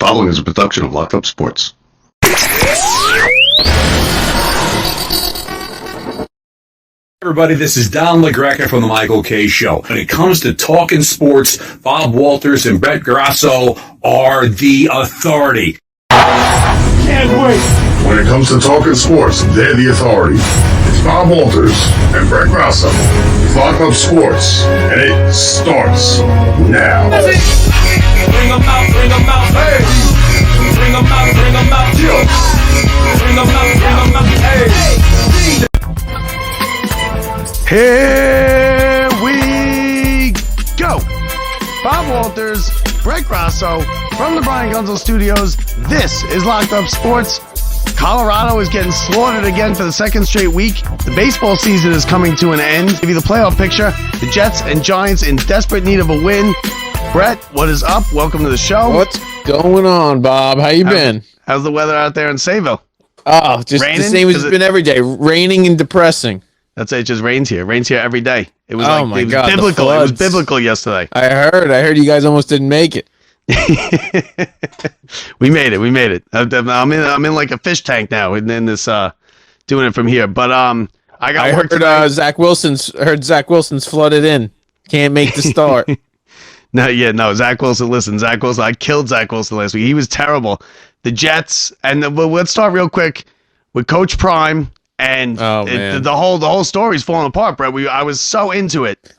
Following is a production of Locked Up Sports. Everybody, this is Don LaGreca from The Michael K. Show. When it comes to talking sports, Bob Walters and Brett Grasso are the authority. Can't wait. When it comes to talking sports, they're the authority. It's Bob Walters and Brett Grasso. It's Locked Up Sports, and it starts now. Bring them out, hey. Bring them out, yo. Bring them out, hey. Here we go. Bob Walters, Brett Grasso from the Brian Gunzel Studios. This is Locked Up Sports. Colorado is getting slaughtered again for the second straight week. The baseball season is coming to an end. Give you the playoff picture. The Jets and Giants in desperate need of a win. Brett, what is up? Welcome to the show. What's going on, Bob? How you been? How's the weather out there in Sayville? Oh, just Raining? the same as it's been every day. Raining and depressing. That's it. It just rains here. Rains here every day. It was Oh my God, the biblical. It was floods. biblical yesterday. I heard you guys almost didn't make it. We made it. I'm in like a fish tank now, and then this doing it from here. But I heard Zach Wilson's flooded in. Can't make the start. No. Zach Wilson. Listen, Zach Wilson. I killed Zach Wilson last week. He was terrible. The Jets, and let's start real quick with Coach Prime, and the whole story's falling apart, Brett. I was so into it.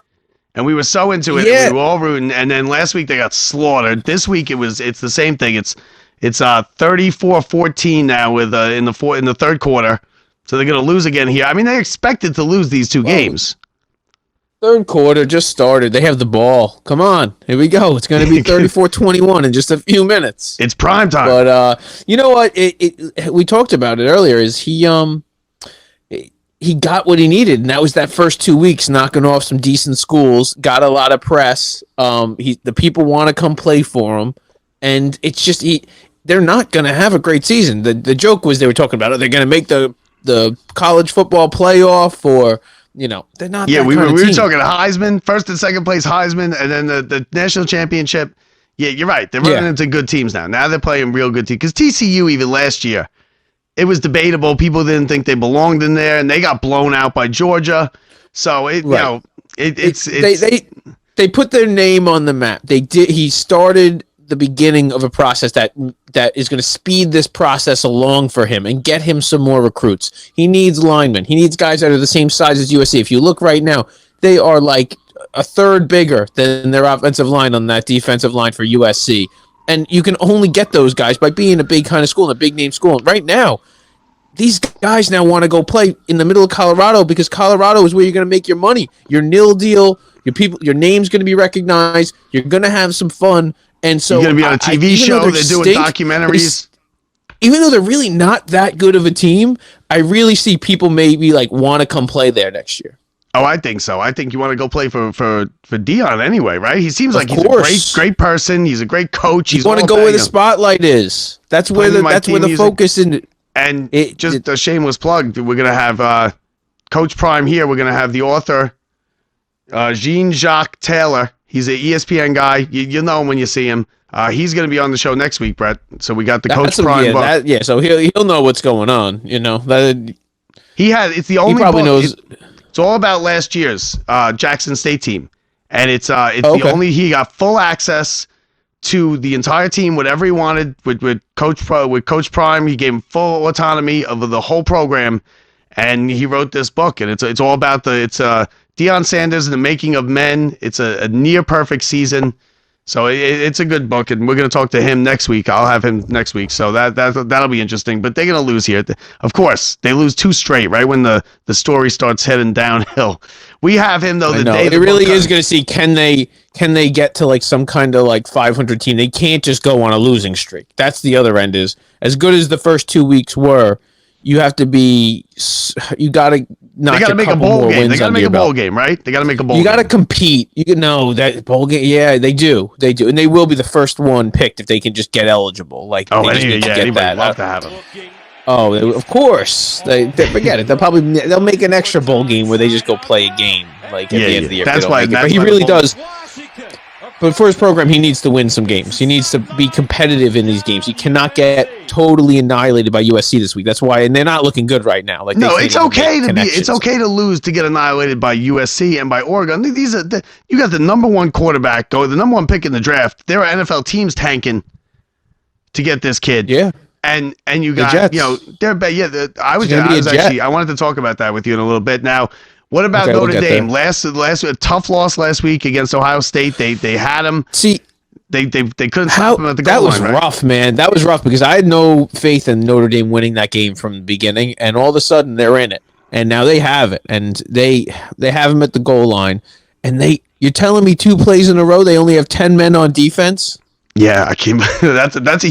And we were so into it, Yeah. and we were all rooting. And then last week they got slaughtered. This week it's the same thing. It's 34-14 now with in the third quarter. So they're gonna lose again here. I mean, they expected to lose these two games. Third quarter just started. They have the ball. Come on, here we go. It's going to be 34-21 in just a few minutes. It's prime time. But you know what? We talked about it earlier. Is he got what he needed, and that was that first 2 weeks knocking off some decent schools, got a lot of press. The people want to come play for him, and it's just they're not going to have a great season. The joke was they were talking about, are they going to make the college football playoff, or they're not. Yeah, that we were team. talking Heisman, first and second place Heisman, and then the national championship. Yeah, you're right. They're running into good teams now. Now they're playing real good teams. Because TCU, even last year, it was debatable. People didn't think they belonged in there, and they got blown out by Georgia. So they put their name on the map. They did. He started the beginning of a process that is going to speed this process along for him and get him some more recruits. He needs linemen. He needs guys that are the same size as USC. If you look right now, they are like a third bigger than their offensive line on that defensive line for USC. And you can only get those guys by being a big kind of school, a big name school. And right now, these guys now want to go play in the middle of Colorado because Colorado is where you're going to make your money. Your nil deal, your name's going to be recognized. You're going to have some fun. And so you're going to be on a TV show. They're doing documentaries. Even though they're really not that good of a team, I really see people maybe want to come play there next year. Oh, I think so. I think you want to go play for Dion anyway, right? He seems like he's a great person. He's a great coach. You want to go where the spotlight is. That's where the focus is. And just a shameless plug, we're going to have Coach Prime here. We're going to have the author, Jean-Jacques Taylor. He's an ESPN guy. You'll know him when you see him. He's going to be on the show next week, Brett. So we got the Coach Prime book. So he'll know what's going on. It's the only he probably book. knows. It's all about last year's Jackson State team. And it's he got full access to the entire team, whatever he wanted with Coach Prime. He gave him full autonomy of the whole program, and he wrote this book. And it's all about Deion Sanders and the making of men. It's a near perfect season. So it's a good book, and we're going to talk to him next week. I'll have him next week, so that'll be interesting. But they're going to lose here. Of course, they lose two straight, right when the story starts heading downhill. We have him, though, the day it really is going to see can they get to some kind of 500 team. They can't just go on a losing streak. That's the other end. Is as good as the first 2 weeks were, you got to they got to make a bowl game. They got to make a bowl game, right? They got to make a bowl game. You got to compete. That bowl game. Yeah, they do. They do. And they will be the first one picked if they can just get eligible. Anybody love to have them. Oh, of course. They forget it. They'll make an extra bowl game where they just go play a game at the end of the year. That's why. But he really does. But for his program, he needs to win some games. He needs to be competitive in these games. He cannot get totally annihilated by USC this week. That's why, and they're not looking good right now. Like no, it's okay to be. It's okay to lose to get annihilated by USC and by Oregon. These are you got the number one quarterback, the number one pick in the draft. There are NFL teams tanking to get this kid. Yeah. And you got they're I wanted to talk about that with you in a little bit. Now, what about Notre Dame? Last tough loss last week against Ohio State. They had them. See, they couldn't stop them at the goal line. That was rough, man. That was rough because I had no faith in Notre Dame winning that game from the beginning, and all of a sudden they're in it, and now they have it, and they have them at the goal line, and you're telling me 2 plays in a row they only have 10 men on defense? Yeah, I came. That's a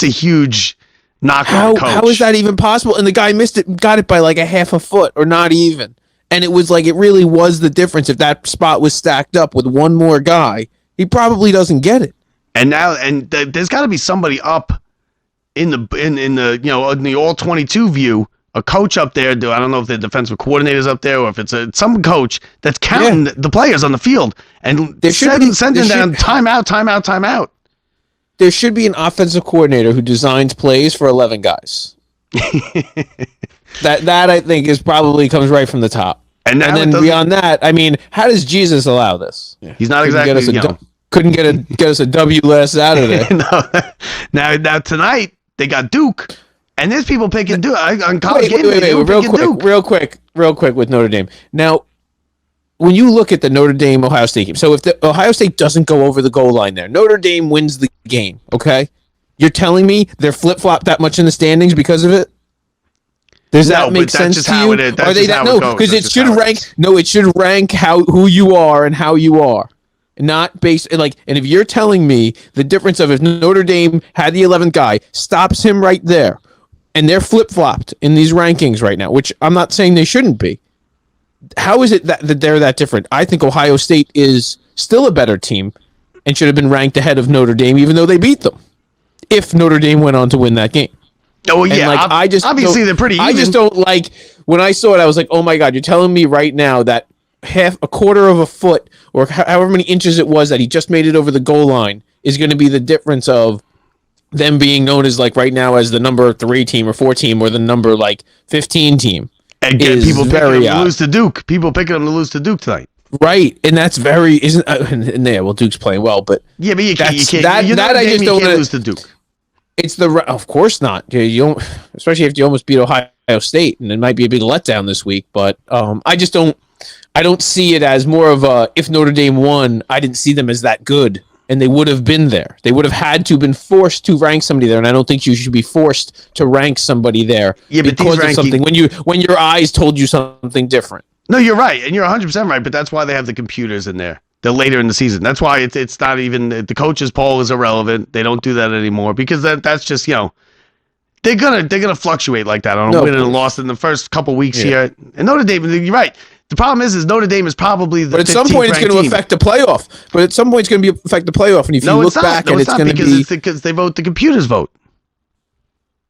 huge. How is that even possible? And the guy got it by like a half a foot or not even. And it was like, it really was the difference. If that spot was stacked up with one more guy, he probably doesn't get it. And now, there's got to be somebody up in the all 22 view, a coach up there. I don't know if the defensive coordinator's up there or if it's some coach that's counting the players on the field and sending down timeout. There should be an offensive coordinator who designs plays for 11 guys. that I think comes right from the top. And then beyond that, I mean, how does Jesus allow this? He's not couldn't get us a W last Saturday. No. Now tonight they got Duke, and there's people picking Duke on college game. Real quick with Notre Dame. Now, when you look at the Notre Dame Ohio State game, so if the Ohio State doesn't go over the goal line there, Notre Dame wins the game. Okay, you're telling me they're flip flop that much in the standings because of it? Does that make sense to you? Are they that? No, because it should rank. No, it should rank who you are and how you are, not based and if you're telling me the difference of if Notre Dame had the 11th guy, stops him right there, and they're flip flopped in these rankings right now, which I'm not saying they shouldn't be. How is it that they're that different? I think Ohio State is still a better team and should have been ranked ahead of Notre Dame, even though they beat them. If Notre Dame went on to win that game. Oh yeah, obviously they're pretty even. I just don't when I saw it. I was like, oh my god, you're telling me right now that a quarter of a foot or however many inches it was that he just made it over the goal line is going to be the difference of them being known as right now as the number 3 team or 4 team or the number 15 team. And people picking them to lose to Duke. People picking them to lose to Duke tonight. Right, and that's well, Duke's playing well, but yeah, but you can't lose to Duke. It's of course not. You don't, especially if you almost beat Ohio State, and it might be a big letdown this week. But I don't see it as more of a if Notre Dame won, I didn't see them as that good, and they would have been there. They would have had to been forced to rank somebody there, and I don't think you should be forced to rank somebody there because of something when your eyes told you something different. No, you're right, and you're 100% right. But that's why they have the computers in there. They're later in the season. That's why it's not even the coaches poll is irrelevant. They don't do that anymore because that's just they're gonna fluctuate like that on a win and a loss in the first couple weeks here. And Notre Dame, you're right. The problem is Notre Dame is probably the. But at some point, it's going to affect the playoff. And if you look back, and it's going to be because they vote. The computers vote.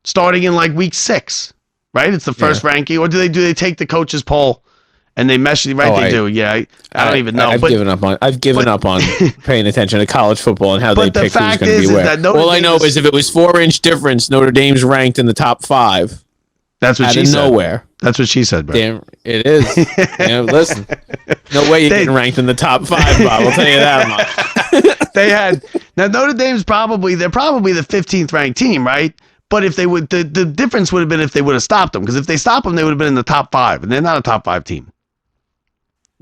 Starting in week 6, right? It's the first ranking, or do they take the coaches poll? And they mesh it, right? They do. Yeah, I don't even know. I've given up on paying attention to college football and how they pick who's going to be where. All I know is if it was 4-inch difference, Notre Dame's ranked in the top 5. That's what she said. Nowhere. That's what she said, bro. Damn, it is. Listen, no way you're getting ranked in the top 5, Bob. I'll tell you that much. Now Notre Dame's probably the 15th ranked team, right? But if they would, the difference would have been if they would have stopped them. Because if they stopped them, they would have been in the top 5, and they're not a top 5 team.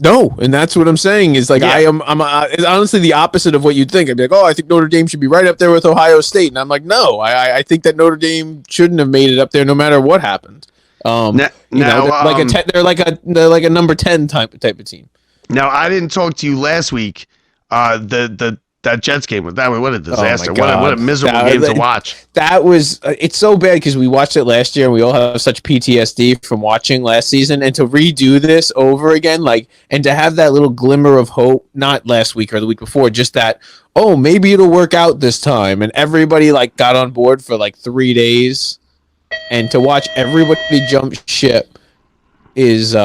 No, and that's what I'm saying is I'm it's honestly the opposite of what you'd think. I'd be like, I think Notre Dame should be right up there with Ohio State, and I'm like, no, I think that Notre Dame shouldn't have made it up there no matter what happened. They're like a number 10 type of team. Now I didn't talk to you last week. That Jets game was what a disaster! What a miserable game to watch. That was it's so bad because we watched it last year and we all have such PTSD from watching last season, and to redo this over again, and to have that little glimmer of hope, not last week or the week before, just that maybe it'll work out this time, and everybody got on board for 3 days, and to watch everybody jump ship is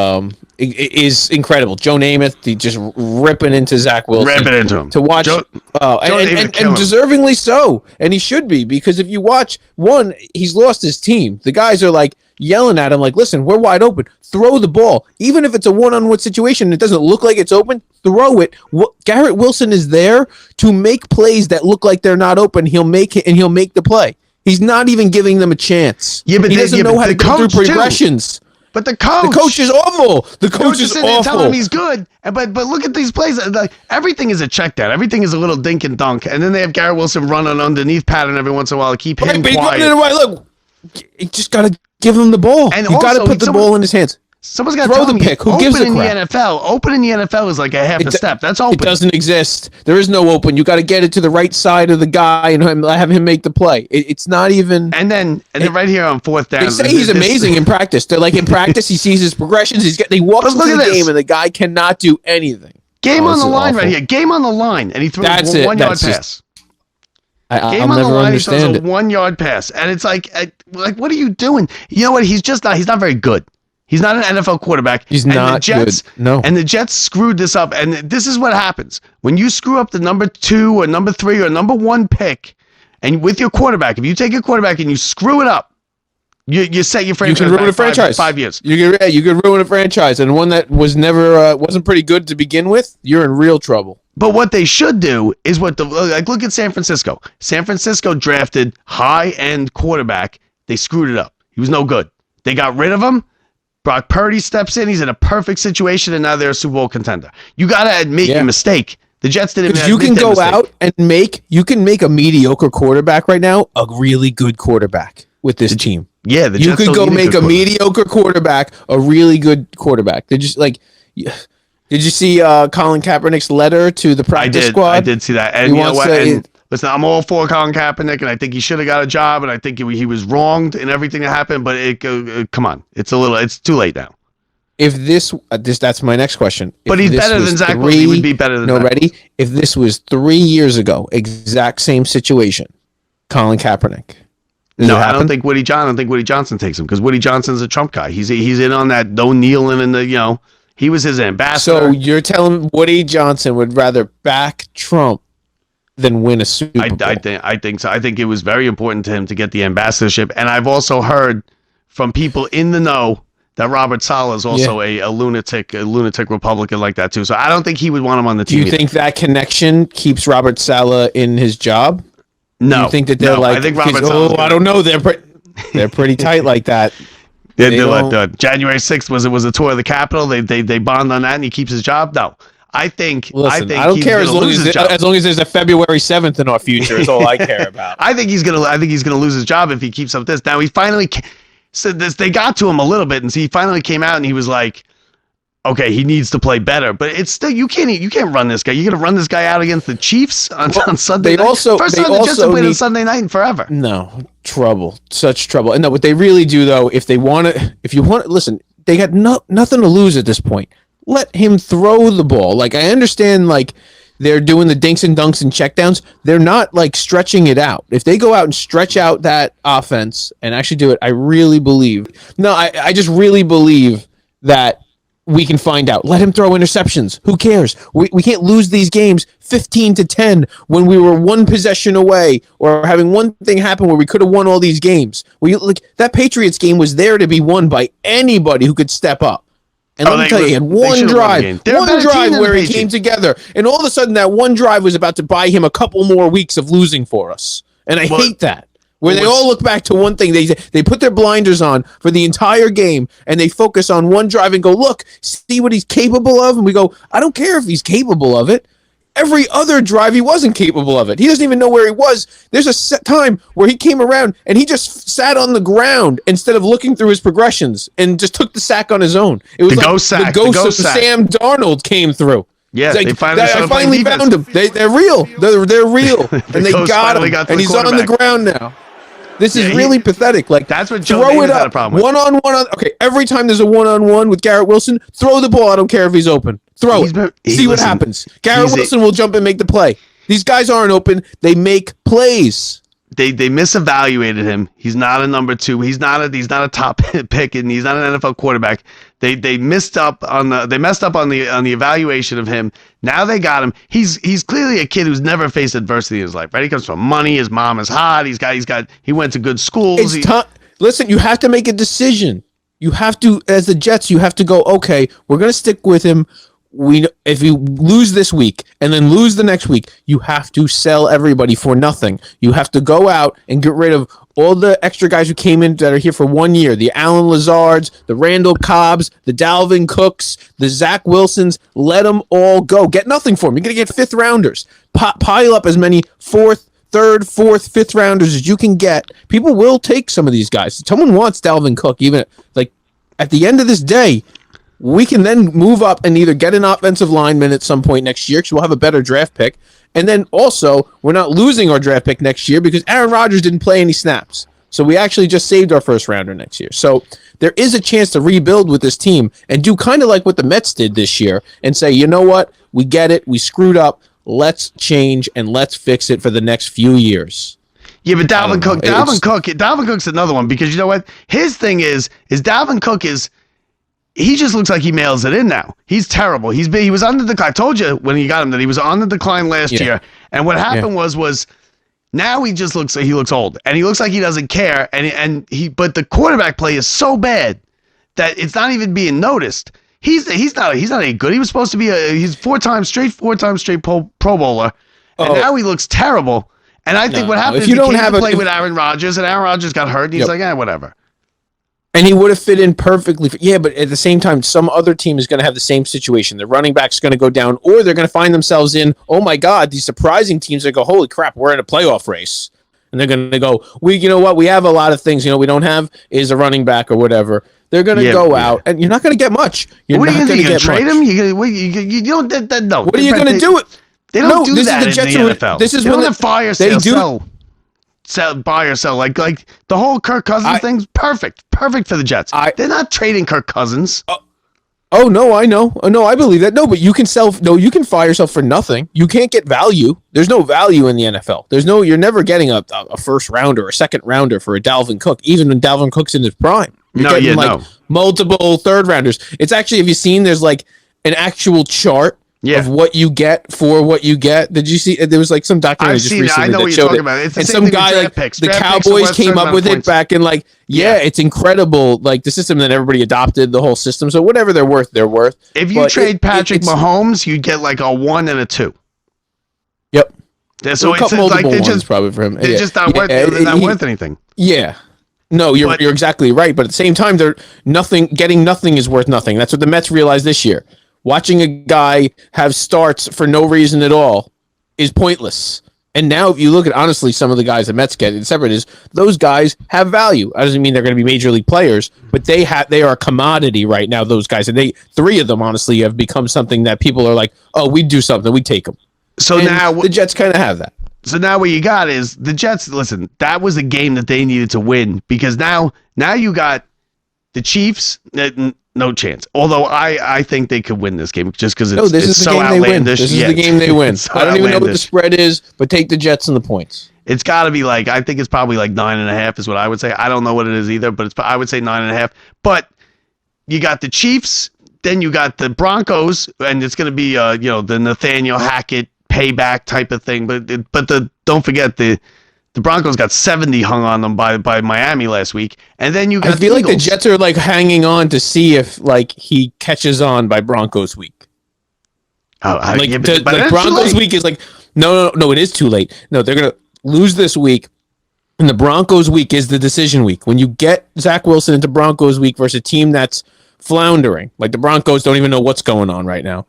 incredible. Joe Namath, he just ripping into Zach Wilson. Ripping into him. To watch, and deservingly so. And he should be, because if you watch, one, he's lost his team. The guys are like yelling at him like, listen, we're wide open. Throw the ball. Even if it's a one-on-one situation and it doesn't look like it's open, throw it. Garrett Wilson is there to make plays that look like they're not open. He'll make it, and he'll make the play. He's not even giving them a chance. Yeah, but he doesn't know how to go through progressions. But the coach is awful. The coach is awful. Telling him he's good, but look at these plays. Like, everything is a check down. Everything is a little dink and dunk, and then they have Garrett Wilson run an underneath pattern every once in a while to keep him quiet. Look, you just got to give him the ball. And you got to put the ball in his hands. Someone's got to throw the pick. Who gives a crap? Open in the NFL is like a half a step. That's open. It doesn't exist. There is no open. You got to get it to the right side of the guy and have him make the play. It's not even. And then right here on fourth down, they say he's amazing in practice. They're like, in practice, he sees his progressions. He walks into the game and the guy cannot do anything. Game on the line right here. Game on the line, and he throws a 1 yard pass. I'll never understand it. A 1 yard pass, and it's like, what are you doing? You know what? He's not very good. He's not an NFL quarterback. He's not good. No. And the Jets screwed this up. And this is what happens. When you screw up the number 2 or number 3 or number 1 pick, and with your quarterback, if you take your quarterback and you screw it up, you set your franchise. You can ruin a franchise. 5 years. You could ruin a franchise. And one that was never wasn't pretty good to begin with, you're in real trouble. But what they should do is look at San Francisco. San Francisco drafted high-end quarterback. They screwed it up. He was no good. They got rid of him. Brock Purdy steps in. He's in a perfect situation, and now they're a Super Bowl contender. You got to admit your mistake. The Jets didn't admit you can go out and make a mediocre quarterback right now a really good quarterback with this team. Yeah, the Jets you could go make a mediocre quarterback a really good quarterback. They just like. Did you see Colin Kaepernick's letter to the practice squad? I did see that. And you know what? Listen, I'm all for Colin Kaepernick, and I think he should have got a job, and I think he was wronged in everything that happened. But come on, it's too late now. If that's my next question. But he's better than Zach Wilson. He would be better than. Ready? If this was 3 years ago, exact same situation, Colin Kaepernick. No, I don't think Woody Johnson takes him, because Woody Johnson's a Trump guy. He's in on that no kneeling and the he was his ambassador. So you're telling Woody Johnson would rather back Trump than win a Super Bowl? I think so. I think it was very important to him to get the ambassadorship. And I've also heard from people in the know that Robert Saleh is also a lunatic Republican like that too. So I don't think he would want him on the team. Do you think that connection keeps Robert Saleh in his job? No. You think that they're like? I think Robert Saleh. I don't know. They're pretty tight like that. January 6th was a tour of the Capitol. They bond on that, and he keeps his job. No, I think I don't care as long as there's a February 7th in our future. Is all I care about. I think he's gonna lose his job if he keeps up this. Now he finally said this. They got to him a little bit, and so he finally came out and he was like, okay, he needs to play better, but it's still you can't run this guy. You're gonna run this guy out against the Chiefs on Sunday night. First time the Jets have played on Sunday night in forever. No trouble, such trouble. And no, what they really do though, if you want to listen, they got nothing to lose at this point. Let him throw the ball. Like, I understand, like, they're doing the dinks and dunks and checkdowns. They're not like stretching it out. If they go out and stretch out that offense and actually do it, I really believe. No, I just really believe that we can find out. Let him throw interceptions. Who cares? We can't lose these games 15-10 when we were one possession away or having one thing happen where we could have won all these games. That Patriots game was there to be won by anybody who could step up. And let me tell you, he had one drive where he came together. And all of a sudden, that one drive was about to buy him a couple more weeks of losing for us. And I hate that. Where they all look back to one thing. They put their blinders on for the entire game, and they focus on one drive and go, look, see what he's capable of? And we go, I don't care if he's capable of it. Every other drive, he wasn't capable of it. He doesn't even know where he was. There's a set time where he came around, and he just sat on the ground instead of looking through his progressions and just took the sack on his own. It was the ghost of Sam Darnold came through. Yeah, like, I finally found him. They're real. They're real, and they got him. And he's on the ground now. This is really pathetic. Like, that's what Joe Namath had a problem with. One-on-one. Okay, every time there's a one-on-one with Garrett Wilson, throw the ball. I don't care if he's open. Throw it. See what happens. Garrett Wilson will jump and make the play. These guys aren't open. They make plays. they misevaluated him. He's not a number 2. He's not a top pick, and he's not an NFL quarterback. They messed up on the evaluation of him. Now they got him. He's clearly a kid who's never faced adversity in his life. Right? He comes from money. His mom is hot. He went to good schools. Listen, you have to make a decision. You have to, as the Jets, you have to go, okay, we're going to stick with him. If you lose this week and then lose the next week, you have to sell everybody for nothing. You have to go out and get rid of all the extra guys who came in that are here for 1 year. The Alan Lazards, the Randall Cobbs, the Dalvin Cooks, the Zach Wilsons. Let them all go. Get nothing for them. You're going to get 5th rounders. Pile up as many 4th, 3rd, 4th, 5th rounders as you can get. People will take some of these guys. Someone wants Dalvin Cook. Even like at the end of this day, we can then move up and either get an offensive lineman at some point next year because we'll have a better draft pick. And then also, we're not losing our draft pick next year because Aaron Rodgers didn't play any snaps. So we actually just saved our 1st rounder next year. So there is a chance to rebuild with this team and do kind of like what the Mets did this year and say, you know what? We get it. We screwed up. Let's change and let's fix it for the next few years. Yeah, but Dalvin Cook's another one because you know what? His thing is Dalvin Cook he just looks like he mails it in now. He's terrible. He was on the decline. I told you when you got him that he was on the decline last year. And what happened was now he just looks old and he looks like he doesn't care. But the quarterback play is so bad that it's not even being noticed. He's not any good. He was supposed to be he's 4-time straight Pro Bowler, and now he looks terrible. And I think what happened is he came to play with Aaron Rodgers, and Aaron Rodgers got hurt, and he's like, whatever. And he would have fit in perfectly. But at the same time, some other team is going to have the same situation. The running back's going to go down, or they're going to find themselves in, oh my God, these surprising teams that go, holy crap, we're in a playoff race. And they're going to go, you know what, we have a lot of things, we don't have is a running back or whatever. They're going to go out, and you're not going to get much. What are you going to get? Trade him? You don't. No. What are you going to do? They don't do that in the NFL. This is they when don't have fire sale. Buy or sell. Like the whole Kirk Cousins thing's perfect for the Jets. They're not trading Kirk Cousins. Oh no, I know. No, I believe that. No, but you can you can fire yourself for nothing. You can't get value. There's no value in the NFL. You're never getting a 1st rounder or a 2nd rounder for a Dalvin Cook, even when Dalvin Cook's in his prime. Multiple 3rd rounders. It's actually, have you seen there's like an actual chart of what you get for what you get? Did you see? There was like some documentary just recently I know what you're talking about. It's the and same some thing guy like picks. The Draft Cowboys came up with it back in it's incredible. Like the system that everybody adopted, the whole system. So whatever they're worth, they're worth. If you trade Patrick Mahomes, you'd get like a 1 and a 2. Yep. So it's like they're just probably for him. They're just not worth. They're not worth anything. Yeah. No, you're exactly right. But at the same time, getting nothing is worth nothing. That's what the Mets realized this year. Watching a guy have starts for no reason at all is pointless. And now if you look at, honestly, some of the guys the Mets get, separate is those guys have value. That doesn't mean they're going to be major league players, but they are a commodity right now, those guys. And 3 of them, honestly, have become something that people are like, oh, we'd do something. We'd take them. So and now the Jets kind of have that. So now what you got is the Jets. Listen, that was a game that they needed to win because now you got the Chiefs. No chance. Although I think they could win this game just because it's so outlandish. This is the game they win. I don't even know what the spread is, but take the Jets and the points. It's got to be I think it's probably 9.5 is what I would say. I don't know what it is either, but I would say 9.5. But you got the Chiefs, then you got the Broncos, and it's going to be the Nathaniel Hackett payback type of thing. But don't forget the Broncos got 70 hung on them by Miami last week, and then you got. I feel like the Jets are hanging on to see if he catches on by Broncos week. But Broncos week is no, it is too late. No, they're gonna lose this week, and the Broncos week is the decision week. When you get Zach Wilson into Broncos week versus a team that's floundering, like the Broncos don't even know what's going on right now.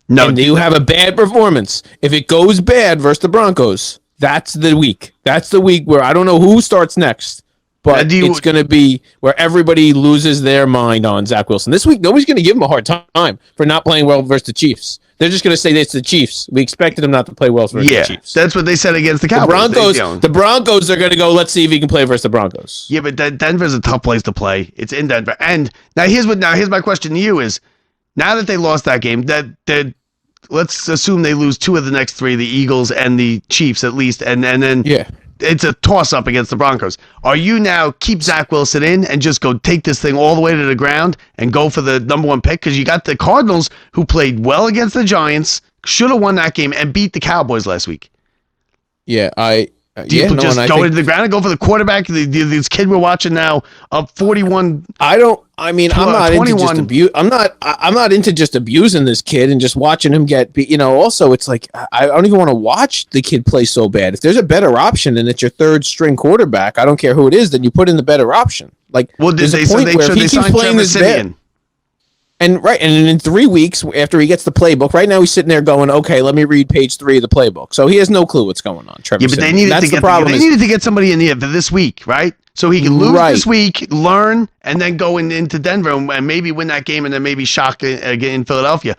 No, and you have a bad performance. If it goes bad versus the Broncos, that's the week. That's the week where I don't know who starts next, but it's going to be where everybody loses their mind on Zach Wilson. This week, nobody's going to give him a hard time for not playing well versus the Chiefs. They're just going to say it's the Chiefs. We expected him not to play well versus the Chiefs. That's what they said against the Cowboys. The Broncos are going to go, let's see if he can play versus the Broncos. Yeah, but Denver's a tough place to play. It's in Denver. And now here's my question to you is, now that they lost that game, let's assume they lose 2 of the next 3, the Eagles and the Chiefs at least, and then it's a toss-up against the Broncos. Are you now keep Zach Wilson in and just go take this thing all the way to the ground and go for the number 1 pick? Because you got the Cardinals who played well against the Giants, should have won that game, and beat the Cowboys last week. Yeah, Do you just go into the ground and go for the quarterback? This kid we're watching now up 41. I'm not 21. into just abuse. I'm not into just abusing this kid and just watching him get beat. Also it's like I don't even want to watch the kid play so bad. If there's a better option and it's your third string quarterback, I don't care who it is, then you put in the better option. Like, well, did they signed Trevor Siemian? And in 3 weeks after he gets the playbook, right now he's sitting there going, "Okay, let me read page 3 of the playbook." So he has no clue what's going on. Trevor. Yeah, but they needed to get somebody in here for this week, right? So he can lose this week, learn, and then go into Denver and maybe win that game, and then maybe shock again in Philadelphia.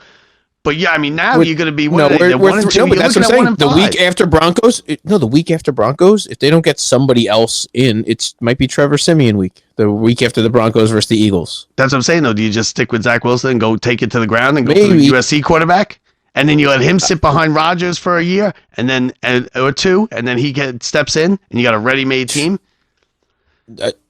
But yeah, I mean, now you're going to be but that's what I'm saying. The week after Broncos, if they don't get somebody else in, it might be Trevor Siemian week. The week after the Broncos versus the Eagles. That's what I'm saying, though. Do you just stick with Zach Wilson and go take it to the ground and go for the USC quarterback? And then you let him sit behind Rodgers for a year or two, and then he steps in, and you got a ready-made team?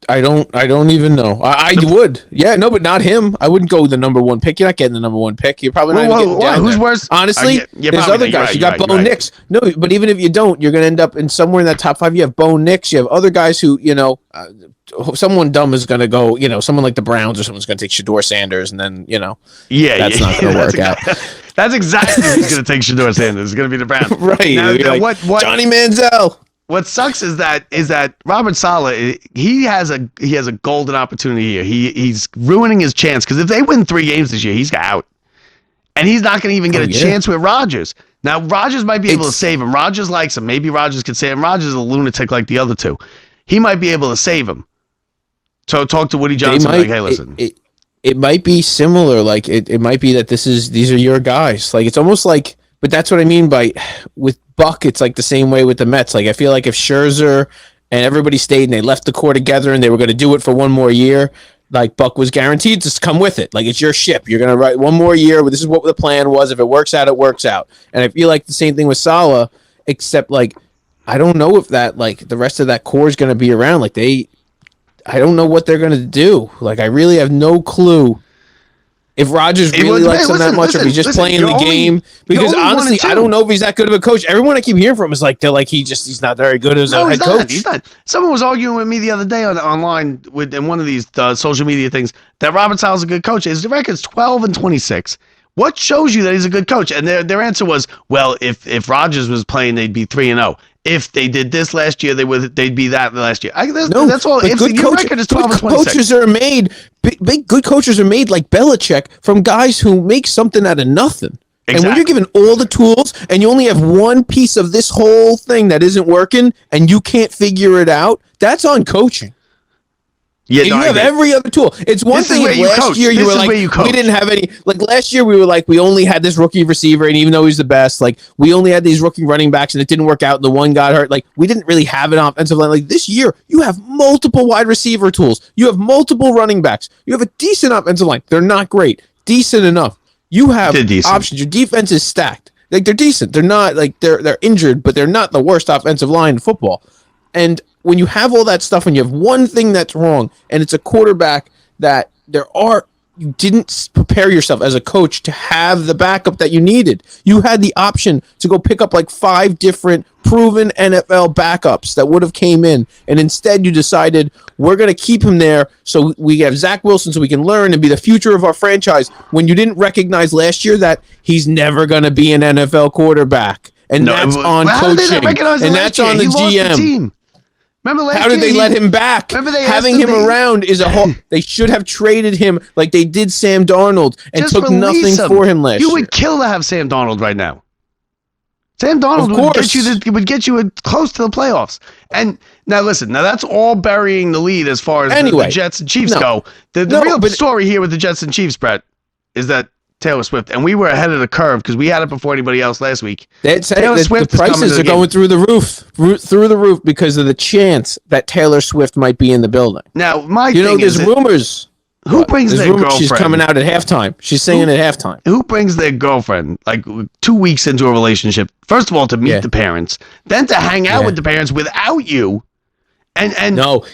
I don't even know. I would. Yeah, no, but not him. I wouldn't go with the number 1 pick. You're not getting the number 1 pick. You're probably not even getting down who's there. worse? Honestly, there's other guys. Right, you got Bo Nix. No, but even if you don't, you're going to end up in somewhere in that top 5. You have Bo Nix. You have other guys who, someone dumb is going to go, someone like the Browns or someone's going to take Shador Sanders, and then, that's not going to work out. That's exactly who's going to take Shador Sanders. It's going to be the Browns. Right. Now, what Johnny Manziel. What sucks is that Robert Saleh, he has a golden opportunity here. He's ruining his chance, because if they win 3 games this year, he's out, and he's not going to even get a chance with Rodgers. Now Rodgers might be able to save him. Rodgers likes him. Maybe Rodgers could save him. Rodgers is a lunatic like the other two. He might be able to save him. So talk to Woody Johnson. Hey, listen. It might be similar. Like it might be that these are your guys. Like it's almost like. But that's what I mean by with Buck. It's like the same way with the Mets. Like I feel like if Scherzer and everybody stayed and they left the core together and they were going to do it for 1 more year, like Buck was guaranteed to come with it. Like it's your ship. You're going to write 1 more year. This is what the plan was. If it works out, it works out. And I feel like the same thing with Saleh, except like I don't know if that like the rest of that core is going to be around. Like I don't know what they're going to do. Like I really have no clue. If Rodgers really likes him that much, or if he's just playing the game, because honestly, I don't know if he's that good of a coach. Everyone I keep hearing from is like they're like he's not very good as a head coach. He's not. Someone was arguing with me the other day online in one of these social media things that Robert Saleh's a good coach. His record's 12-26. What shows you that he's a good coach? And their answer was, well, if Rodgers was playing, they'd be 3-0. If they did this last year, they'd be that last year. That's all. If your record is 12-26. Coaches are made. Big good coaches are made like Belichick from guys who make something out of nothing. Exactly. And when you're given all the tools and you only have one piece of this whole thing that isn't working and you can't figure it out, that's on coaching. Yeah, you have every other tool. It's one thing if last year you were like, we didn't have any. Like last year we were like, we only had this rookie receiver, and even though he's the best, like we only had these rookie running backs, and it didn't work out, and the one got hurt. Like we didn't really have an offensive line. Like this year, you have multiple wide receiver tools. You have multiple running backs. You have a decent offensive line. They're not great, decent enough. You have options. Your defense is stacked. Like they're decent. They're not like they're injured, but they're not the worst offensive line in football. And when you have all that stuff and you have one thing that's wrong, and it's a quarterback that you didn't prepare yourself as a coach to have the backup that you needed. You had the option to go pick up like 5 different proven NFL backups that would have came in, and instead you decided we're going to keep him there so we have Zach Wilson so we can learn and be the future of our franchise, when you didn't recognize last year that he's never going to be an NFL quarterback. And that's on coaching. And that's on the GM. Remember last How did they let him back? Having him around is a whole. They should have traded him like they did Sam Darnold and took nothing for him last year. You would kill to have Sam Darnold right now. Sam Darnold would get you close to the playoffs. And now listen, that's all burying the lead as far as the Jets and Chiefs go. The real story here with the Jets and Chiefs, Brett, is that Taylor Swift, and we were ahead of the curve because we had it before anybody else last week. The prices are going through the roof because of the chance that Taylor Swift might be in the building. Now, there's rumors. Who brings There's their rumors girlfriend? she's coming out at halftime. She's singing at halftime. Who brings their girlfriend like 2 weeks into a relationship? First of all, to meet the parents, then to hang out with the parents without you. And no,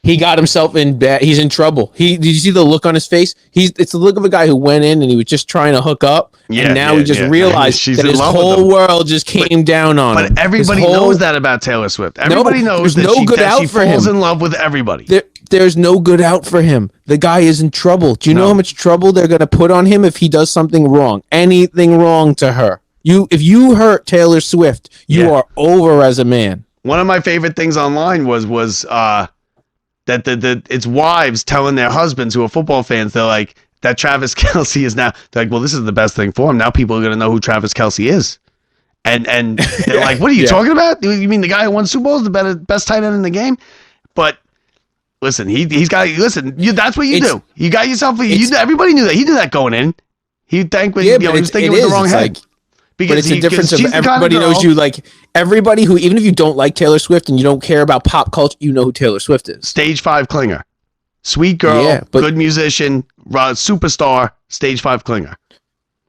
he got himself in bad. He's in trouble. Did you see the look on his face? It's the look of a guy who went in and he was just trying to hook up. And now he just realized that his whole world just came down on him. But everybody knows that about Taylor Swift. Everybody knows that she falls in love with everybody. There's no good out for him. The guy is in trouble. Do you know how much trouble they're going to put on him if he does something wrong? Anything wrong to her. If you hurt Taylor Swift, you are over as a man. One of my favorite things online was that it's wives telling their husbands who are football fans, they're like, that Travis Kelce is now, they're like, well, this is the best thing for him. Now people are going to know who Travis Kelce is. And they're like, what are you talking about? You mean the guy who won Super Bowl is the best tight end in the game? But listen, he's got, that's what you do. You got yourself, everybody knew that. He knew that going in. He was thinking with the wrong head. But it's a difference of everybody knows you, like everybody who, even if you don't like Taylor Swift and you don't care about pop culture, you know who Taylor Swift is. Stage 5 clinger. Sweet girl, good musician, superstar, stage 5 clinger.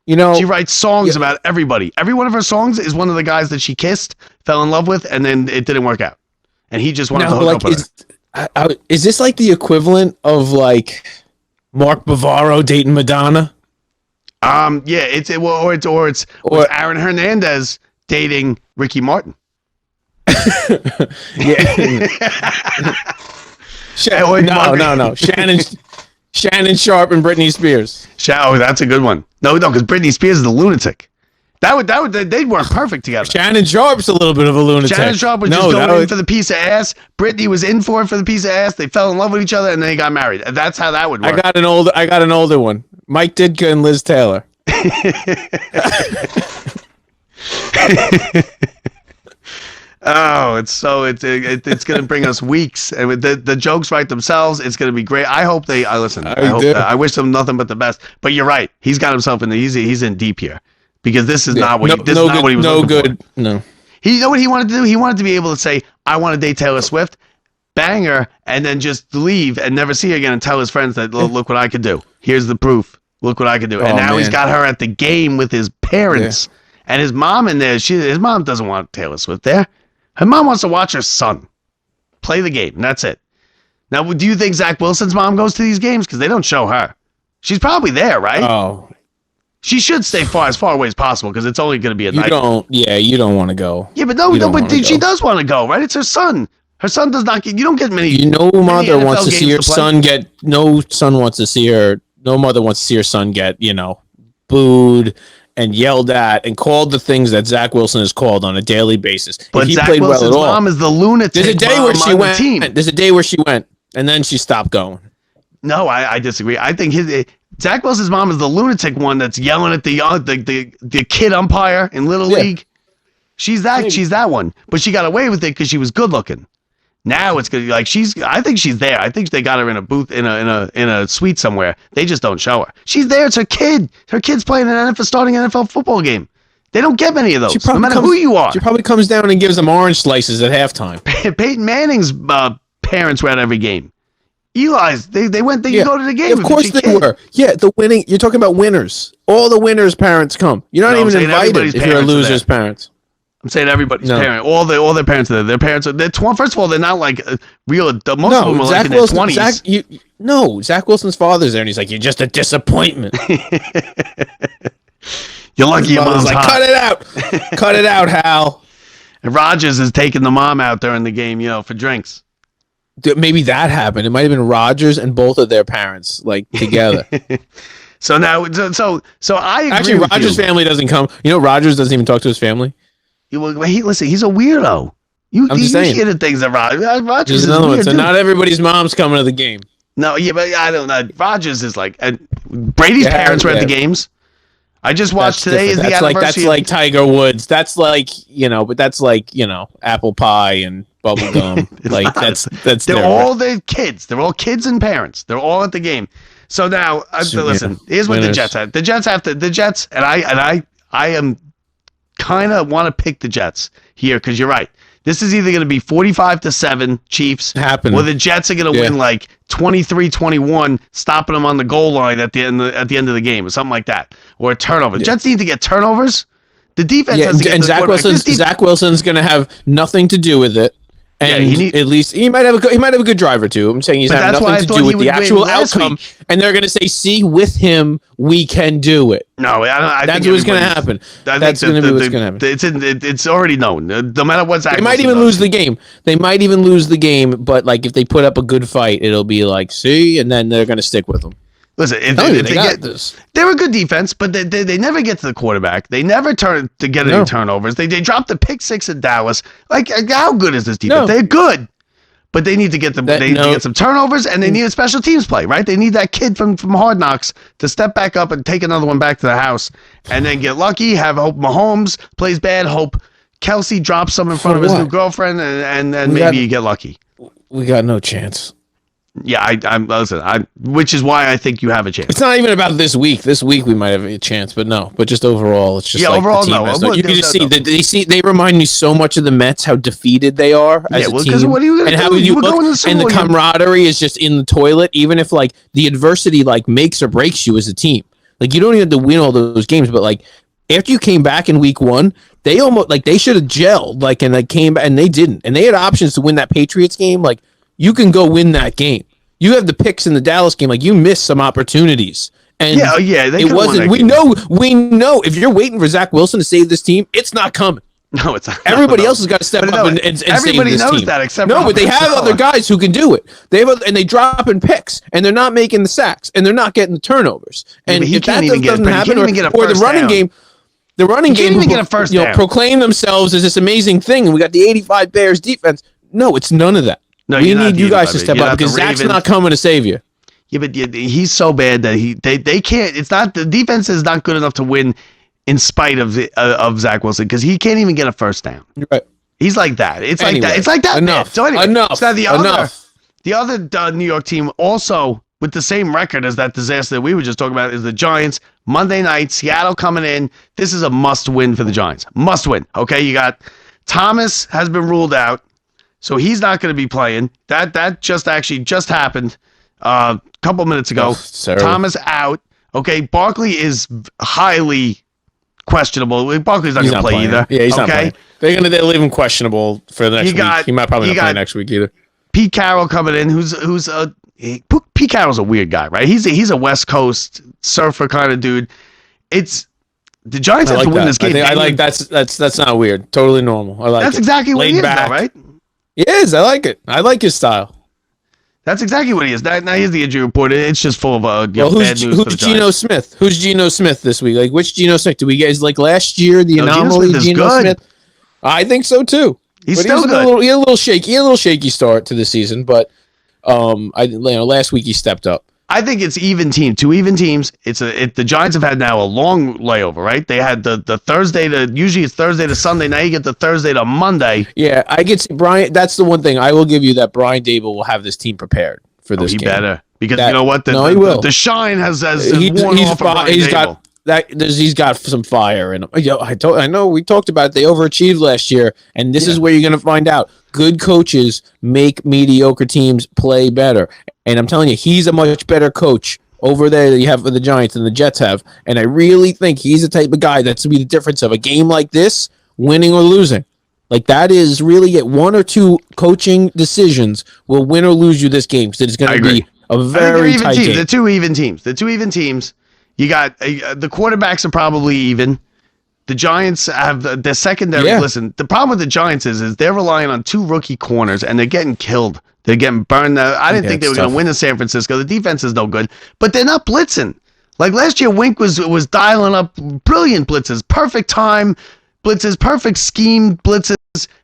She writes songs about everybody. Every one of her songs is one of the guys that she kissed, fell in love with, and then it didn't work out. And he just wanted to hook up with her. Is this like the equivalent of like Mark Bavaro dating Madonna? It's Aaron Hernandez dating Ricky Martin. No. Shannon Sharp and Britney Spears. That's a good one. No, because Britney Spears is a lunatic. They'd work perfect together. Shannon Sharp's a little bit of a lunatic. Shannon Sharp was just going in for the piece of ass. Britney was in for it for the piece of ass. They fell in love with each other and then they got married. That's how that would work. I got an older one. Mike Ditka and Liz Taylor. It's going to bring us weeks, and the jokes write themselves. It's going to be great. I hope they listen. I wish them nothing but the best. But you're right. He's got himself in he's in deep here because this is not what he was looking for. No. You know what he wanted to do? He wanted to be able to say, "I want to date Taylor Swift," bang her, and then just leave and never see her again and tell his friends that look what I could do. Here's the proof. Look what I can do. And now he's got her at the game with his parents and his mom in there. His mom doesn't want Taylor Swift there. Her mom wants to watch her son play the game. And that's it. Now, do you think Zach Wilson's mom goes to these games? Because they don't show her. She's probably there, right? Oh. She should stay as far away as possible because it's only going to be a night. You don't want to go. Yeah, but she does want to go, right? It's her son. Her son does not get, you don't get many. No mother wants to see her son get, no son wants to see her. No mother wants to see her son get, booed and yelled at and called the things that Zach Wilson is called on a daily basis. But he Zach played Wilson's well at all. mom is the lunatic. There's a day where she went. There's a day where she went, and then she stopped going. No, I disagree. I think Zach Wilson's mom is the lunatic one that's yelling at the kid umpire in Little League. She's that one, but she got away with it because she was good looking. Now it's gonna be like I think she's there. I think they got her in a booth in a suite somewhere. They just don't show her. She's there. It's her kid. Her kid's playing starting NFL football game. They don't get many of those, no matter who you are. She probably comes down and gives them orange slices at halftime. Peyton Manning's parents were at every game. Eli's, they went. They go to the game. Of course they were. Yeah, the winning. You're talking about winners. All the winners' parents come. You're not even invited if you're a loser's parents. I'm saying everybody's parent. All their parents are there. Their parents are. First of all, they're not like real. Most of them are like in their 20s. Zach Wilson's father's there, and he's like, "You're just a disappointment." You're lucky your mom's like, hot. "Cut it out, cut it out, Hal." And Rodgers is taking the mom out during the game, for drinks. Maybe that happened. It might have been Rodgers and both of their parents, like together. So now, so I agree. Actually, Rodgers' family doesn't come. Rodgers doesn't even talk to his family. Listen, he's a weirdo. I'm just saying. You get things that Rodgers is weird. So not everybody's mom's coming to the game. No, but I don't know. Rodgers is like, Brady's parents were at the games. I just watched today is the anniversary. That's like Tiger Woods. That's like, but that's like, apple pie and bubble gum. Like that's they're all the kids. They're all kids and parents. They're all at the game. So now, listen, here's what the Jets have. The Jets, and I am kind of want to pick the Jets here because you're right. This is either going to be 45-7 Chiefs, or the Jets are going to win like 23-21, stopping them on the goal line at the end of the game, or something like that, or a turnover. The Jets need to get turnovers. The defense has to get and Zach Wilson's going to have nothing to do with it. And at least he might have a good drive or two. I'm saying he's having nothing to do with the actual outcome. And they're going to say, "See, with him, we can do it." No, that's what's going to happen. That's going to be what's going to happen. It's already known. No matter what Zach, they might even lose the game. They might even lose the game. But like, if they put up a good fight, it'll be like, "See," and then they're going to stick with them. Listen, if they get this, they're a good defense, but they never get to the quarterback. They never turn to get any turnovers. They dropped the pick 6 in Dallas. Like, how good is this defense? They're good, but they need to get need to get some turnovers, and they need a special teams play, right? They need that kid from Hard Knocks to step back up and take another one back to the house, and then get lucky. Have hope Mahomes plays bad. Hope Kelsey drops some in front of his new girlfriend, and maybe you get lucky. We got no chance. Yeah, which is why I think you have a chance. It's not even about this week. This week we might have a chance, but just overall, it's just overall, no. You can just they remind me so much of the Mets, how defeated they are as a team, what are you gonna and do? how you look, and the camaraderie is just in the toilet. Even if like the adversity like makes or breaks you as a team, like you don't even have to win all those games, but like after you came back in week 1, they almost like they should have gelled, like and like came back and they didn't, and they had options to win that Patriots game, like. You can go win that game. You have the picks in the Dallas game. Like you missed some opportunities. And it wasn't. We know if you're waiting for Zach Wilson to save this team, it's not coming. No, it's not. Everybody else has got to step up and save this team. Everybody knows that except but they have other guys who can do it. They drop in picks and they're not making the sacks and they're not getting the turnovers. And if that doesn't happen, or the running game. The running game even get a first down. Proclaim themselves as this amazing thing, and we got the 85 Bears defense. No, it's none of that. No, we need you guys to step up because Zach's not coming to save you. Yeah, but he's so bad that they can't. It's not the defense is not good enough to win in spite of Zach Wilson because he can't even get a first down. Right. He's like that. It's like that. It's like that. Enough. So anyway, enough. So the other New York team also with the same record as that disaster that we were just talking about is the Giants. Monday night, Seattle coming in. This is a must win for the Giants. Must win. Okay, you got Thomas has been ruled out. So he's not going to be playing. That just happened a couple minutes ago. Thomas out. Okay, Barkley is highly questionable. Barkley's not going to play either. Yeah, he's not playing. They'll leave him questionable for the next week. He might probably not play next week either. Pete Carroll coming in, Pete Carroll's a weird guy, right? He's a West Coast surfer kind of dude. It's the Giants have to win this game. I like that's not weird. Totally normal. I like that's exactly what he is, though, right? He is. I like it. I like his style. That's exactly what he is. Now here's the injury report. It's just full of bad news. Who's Geno Smith? Who's Geno Smith this week? Like which Geno Smith? Do we guys like last year? The anomaly Geno Smith. I think so too. He's still good. He had a little shaky start to the season, but last week he stepped up. I think it's even team, 2 even teams. The Giants have had now a long layover, right? They had the Thursday usually it's Thursday to Sunday. Now you get the Thursday to Monday. Yeah, I get Brian. That's the one thing I will give you that Brian Dable will have this team prepared for this game. He better because you know what? He will. The shine has worn off of Brian Dable. He's got some fire in him. I know we talked about it. They overachieved last year, and this is where you're going to find out. Good coaches make mediocre teams play better. And I'm telling you, he's a much better coach over there that you have for the Giants than the Jets have. And I really think he's the type of guy that's to be the difference of a game like this, winning or losing. Like that is really it. 1 or 2 coaching decisions will win or lose you this game because it's going to be a very tight game. The 2 even teams. You got the quarterbacks are probably even. The Giants have the secondary. Yeah. Listen, the problem with the Giants is they're relying on 2 rookie corners and they're getting killed. They're getting burned. I didn't think they were going to win in San Francisco. The defense is no good, but they're not blitzing. Like last year, Wink was dialing up brilliant blitzes, perfect time blitzes, perfect scheme blitzes,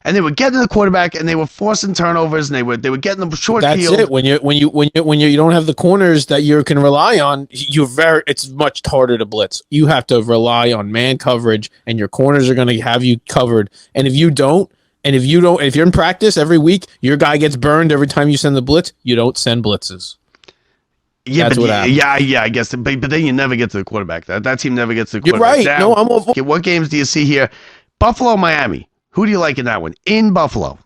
and they were getting the quarterback and they were forcing turnovers and they were getting the short field. That's it. When you don't have the corners that you can rely on, it's much harder to blitz. You have to rely on man coverage, and your corners are going to have you covered. And if you're in practice every week, your guy gets burned every time you send the blitz. You don't send blitzes. Yeah, I guess. But then you never get to the quarterback. That team never gets to the quarterback. You're right. Now, I'm over. What games do you see here? Buffalo, Miami. Who do you like in that one? In Buffalo.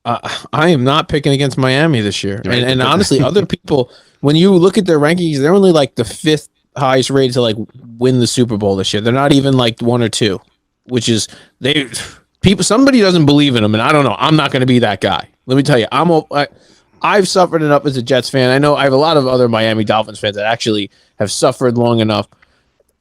I am not picking against Miami this year. And honestly, other people, when you look at their rankings, they're only like the 5th highest rated to like win the Super Bowl this year. They're not even like 1 or 2, which is somebody doesn't believe in them. And I don't know. I'm not going to be that guy. Let me tell you, I've suffered enough as a Jets fan. I know I have a lot of other Miami Dolphins fans that actually have suffered long enough.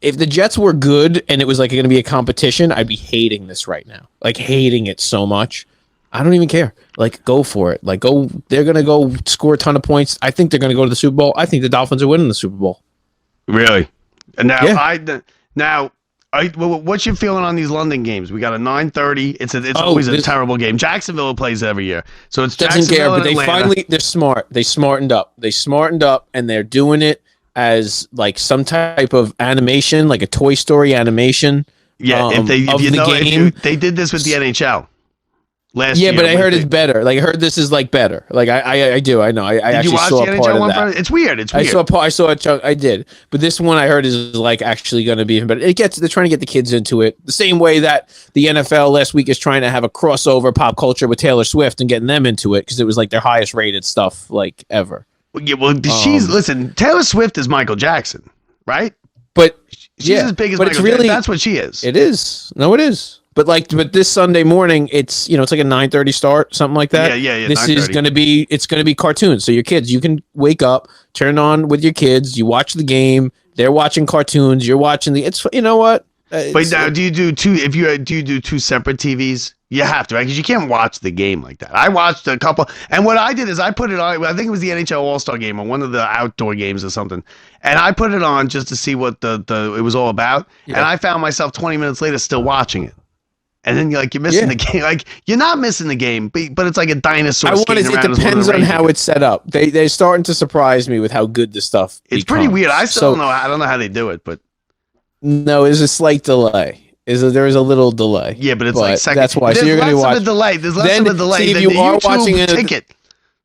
If the Jets were good and it was like going to be a competition, I'd be hating this right now. Like hating it so much. I don't even care. Like, go for it. Like, go. They're going to go score a ton of points. I think they're going to go to the Super Bowl. I think the Dolphins are winning the Super Bowl. Really? And now, Yeah. what's your feeling on these London games? We got a 9:30. It's always a terrible game. Jacksonville plays every year, so it's doesn't care. But Atlanta. they're smart. They smartened up. And they're doing it as like some type of animation, like a Toy Story animation. Yeah, if they did this with the NHL. Last year, but I heard it's better. Like I heard this is like better. Like I do. I know. I actually saw a part of that. It's weird. It's weird. I saw a chunk. I did. But this one I heard is like actually going to be even better. They're trying to get the kids into it the same way that the NFL last week is trying to have a crossover pop culture with Taylor Swift and getting them into it because it was like their highest rated stuff like ever. Yeah, well, listen. Taylor Swift is Michael Jackson, right? But she's as big as Michael Jackson. That's what she is. It is. No, it is. But this Sunday morning, it's it's like a 9:30 start, something like that. Yeah. This is gonna be cartoons. So your kids, you can wake up, turn on with your kids, you watch the game. They're watching cartoons. You're watching it's you know what? But now, do you do two? Do you do 2 separate TVs? You have to, right? Because you can't watch the game like that. I watched a couple, and what I did is I put it on. I think it was the NHL All-Star game or one of the outdoor games or something, and I put it on just to see what it was all about. Yeah. And I found myself 20 minutes later still watching it. And then you're missing the game. Like you're not missing the game, but it's like a dinosaur. It depends on how it's set up. They're starting to surprise me with how good the stuff. It's pretty weird. I don't know. I don't know how they do it, but no, there's a slight delay. There is a little delay. Yeah, but it's like second. That's why. So you're going to watch. There's less of a delay. If you are watching a ticket,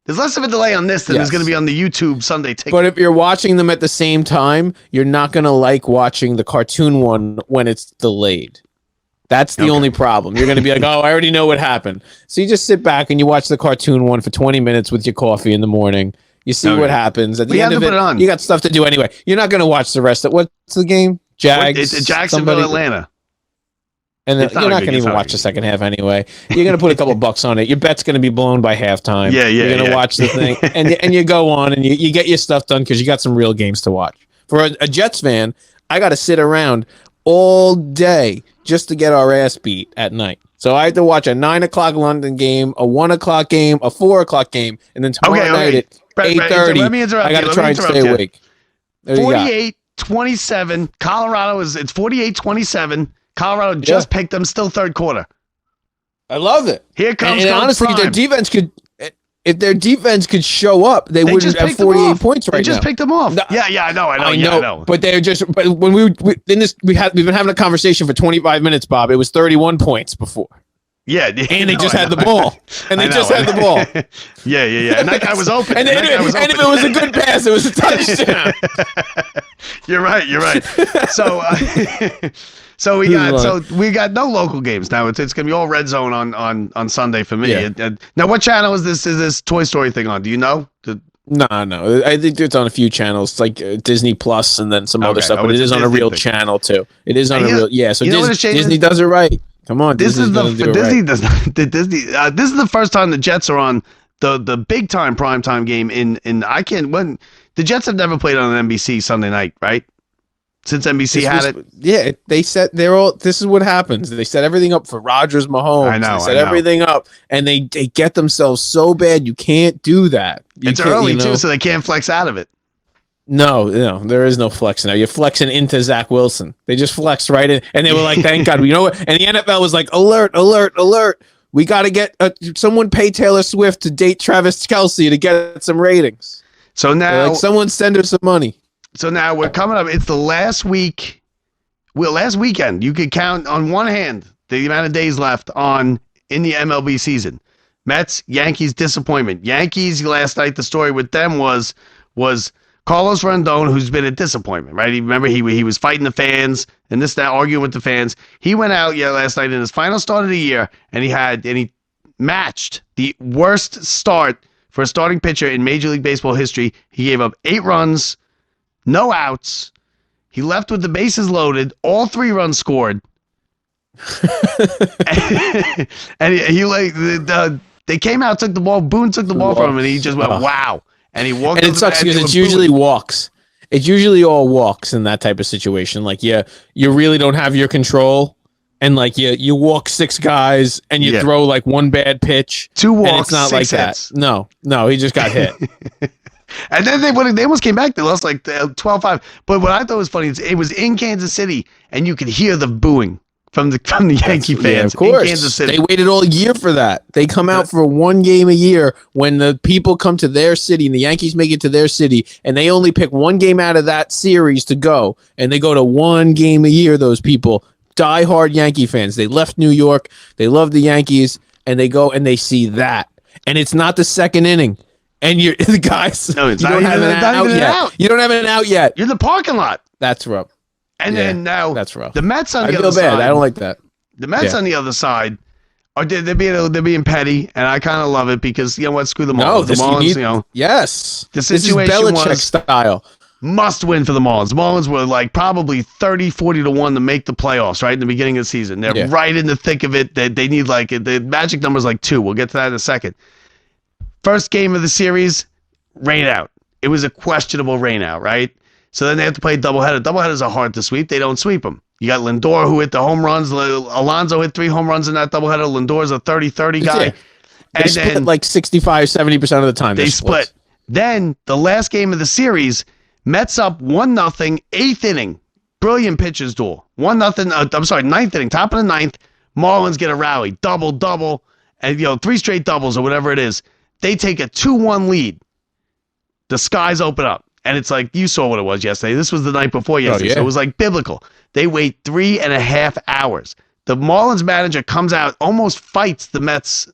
there's less of a delay on this than there's going to be on the YouTube Sunday ticket. But if you're watching them at the same time, you're not going to like watching the cartoon one when it's delayed. That's the only problem. You're going to be like, oh, I already know what happened. So you just sit back and you watch the cartoon one for 20 minutes with your coffee in the morning. You see what happens. At the end of it, you got stuff to do anyway. You're not going to watch the rest of what's the game? Jags. It's Jacksonville, Atlanta. And then you're not going to even watch the second half anyway. You're going to put a couple bucks on it. Your bet's going to be blown by halftime. Yeah. You're going to watch the thing. And you go on and you get your stuff done because you got some real games to watch. For a Jets fan, I got to sit around all day just to get our ass beat at night. So I had to watch a 9 o'clock London game, a 1 o'clock game, a 4 o'clock game, and then tomorrow night at 8:30, I got to try and stay awake. 48-27. Colorado it's 48-27. Colorado just picked them, still third quarter. I love it. Here comes and honestly, Prime. if their defense could show up, they wouldn't have 48 points right now. They just picked them off. No, yeah, I know. But when we've been having a conversation for 25 minutes, Bob. It was 31 points before. Yeah, and they just had the ball. And they just had the ball. Yeah. And that guy was open. And if it was a good pass, it was a touchdown. You're right. So we got no local games now. It's gonna be all red zone on Sunday for me. Yeah. Now, what channel is this Toy Story thing on? Do you know? No. I think it's on a few channels, like Disney Plus, and then some other stuff. But it is on a real channel too. It is on a real. Yeah. So Disney does it right. Come on, this is the first time the Jets are on the big time primetime game in when the Jets have never played on an NBC Sunday night, right? Since NBC had it. Yeah, this is what happens. They set everything up for Rodgers, Mahomes. I know. They set everything up and they get themselves so bad you can't do that. It's early too, so they can't flex out of it. No, there is no flexing now. You're flexing into Zach Wilson. They just flexed right in, and they were like, "Thank God." You know what? And the NFL was like, "Alert! Alert! Alert! We got to get someone pay Taylor Swift to date Travis Kelce to get some ratings." So now, someone send her some money. So now we're coming up. It's the last week. Well, last weekend. You could count on one hand the amount of days left in the MLB season. Mets, Yankees, disappointment. Yankees last night. The story with them was Carlos Rondon, who's been a disappointment, right? Remember, he was fighting the fans and this, that, arguing with the fans. He went out last night in his final start of the year, and he matched the worst start for a starting pitcher in Major League Baseball history. He gave up 8 runs, no outs. He left with the bases loaded, all 3 runs scored. And they came out, took the ball. Boone took the ball from him, and he just went, wow. And he walked. And it sucks because it's usually walks. It's usually all walks in that type of situation. Like, you really don't have your control, and like you walk 6 guys, and you throw like 1 bad pitch. 2 walks. And it's not 6 like hits. that. No, he just got hit. And then they almost came back. They lost like 12-5. But what I thought was funny is it was in Kansas City, and you could hear the booing from the Yankee fans. Yeah, of course. In Kansas City. They waited all year for that. They come out for 1 game a year when the people come to their city and the Yankees make it to their city, and they only pick 1 game out of that series to go, and they go to 1 game a year. Those people, diehard Yankee fans, they left New York, they love the Yankees, and they go and they see that, and it's not the 2nd inning, and you're the guys. No, it's you not don't have even an out yet. You don't have an out yet. You're in the parking lot. That's rough. And then now that's rough. The Mets on I the feel other bad. side. I don't like that. The Mets on the other side they're being petty, and I kind of love it because you know what? Screw the Marlins. The Marlins, yes, the situation this is Belichick was style. Must win for the Marlins. The Marlins were like probably 30-40 to 1 to make the playoffs, right in the beginning of the season. They're right in the thick of it. They need like the magic number is like 2. We'll get to that in a second. First game of the series, rain out. It was a questionable rain out, right? So then they have to play a doubleheader. Doubleheaders are hard to sweep. They don't sweep them. You got Lindor, who hit the home runs. Alonso hit 3 home runs in that doubleheader. Lindor's a 30-30 guy. Yeah. They split like 65-70% of the time. They split. Then the last game of the series, Mets up 1-0, 8th inning. Brilliant pitcher's duel. 1-0. I'm sorry, 9th inning. Top of the 9th. Marlins get a rally. Double, and 3 straight doubles or whatever it is. They take a 2-1 lead. The skies open up. And it's like, you saw what it was yesterday. This was the night before yesterday. So it was like biblical. They wait 3.5 hours. The Marlins manager comes out, almost fights the Mets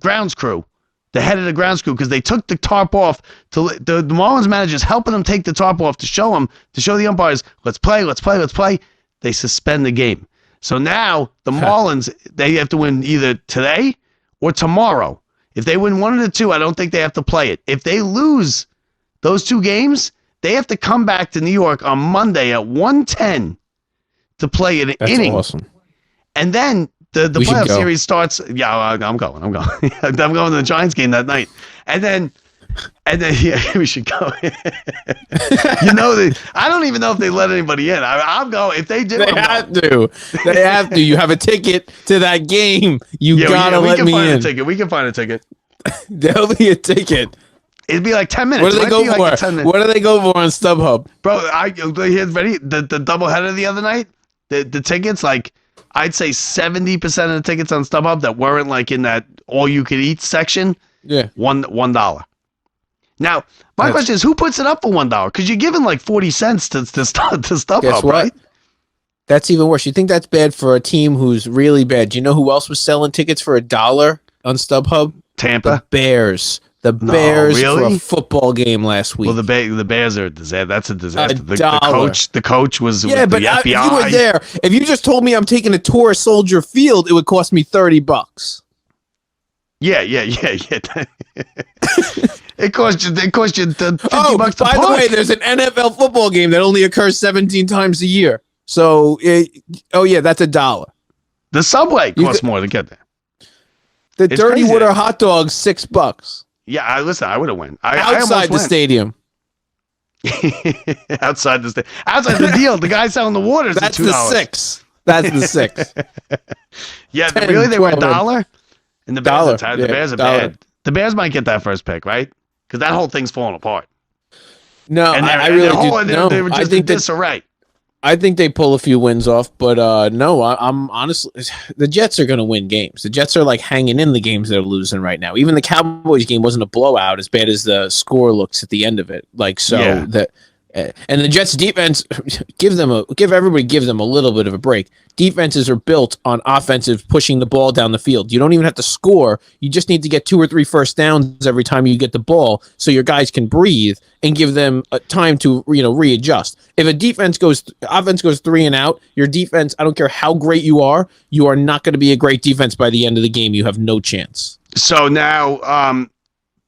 grounds crew, the head of the grounds crew, because they took the tarp off. The Marlins manager's helping them take the tarp off to show the umpires, let's play. They suspend the game. So now the Marlins, they have to win either today or tomorrow. If they win 1 of the 2, I don't think they have to play it. If they lose those 2 games, they have to come back to New York on Monday at 1:10 to play an inning. That's awesome. And then the playoff series starts. Yeah, I'm going. I'm going to the Giants game that night. And then yeah, we should go. I don't even know if they let anybody in. I'm going. If they do, they have to. They have to. You have a ticket to that game. You gotta let me in. We can find a ticket. There'll be a ticket. It'd be like 10 minutes. What do they go for? What do they go for on StubHub? Bro, here's ready. The doubleheader the other night, the tickets, like, I'd say 70% of the tickets on StubHub that weren't like in that all-you-could-eat section, $1. Now, my question is, who puts it up for $1? Because you're giving like 40 cents to StubHub, right? That's even worse. You think that's bad for a team who's really bad? Do you know who else was selling tickets for $1 on StubHub? Tampa? The Bears. The Bears for a football game last week. Well, the Bears are a disaster. That's a disaster. $1. The coach was with but the FBI. If you were there, if you just told me I'm taking a tour of Soldier Field, it would cost me $30. Yeah. It cost you $50 to by the way, there's an NFL football game that only occurs 17 times a year. So, that's $1. The subway costs more to get there. The Dirty Water hot dogs, $6. Yeah, I would have went. Outside the stadium. Outside the deal. The guy selling the waters That's $2. The 6. That's the 6. Yeah, 10, really? They were $1? And the Bears are bad. The Bears might get that first pick, right? Because that whole thing's falling apart. No, I really do. They were just in disarray. I think they pull a few wins off, but no, I'm honestly, the Jets are going to win games. The Jets are like hanging in the games they're losing right now. Even the Cowboys game wasn't a blowout as bad as the score looks at the end of it. Like, so that And the Jets defense give them a little bit of a break. Defenses are built on offensive pushing the ball down the field. You don't even have to score. You just need to get 2 or 3 first downs every time you get the ball, so your guys can breathe and give them time to readjust. If offense goes 3 and out, your defense, I don't care how great you are not going to be a great defense by the end of the game. You have no chance. So now,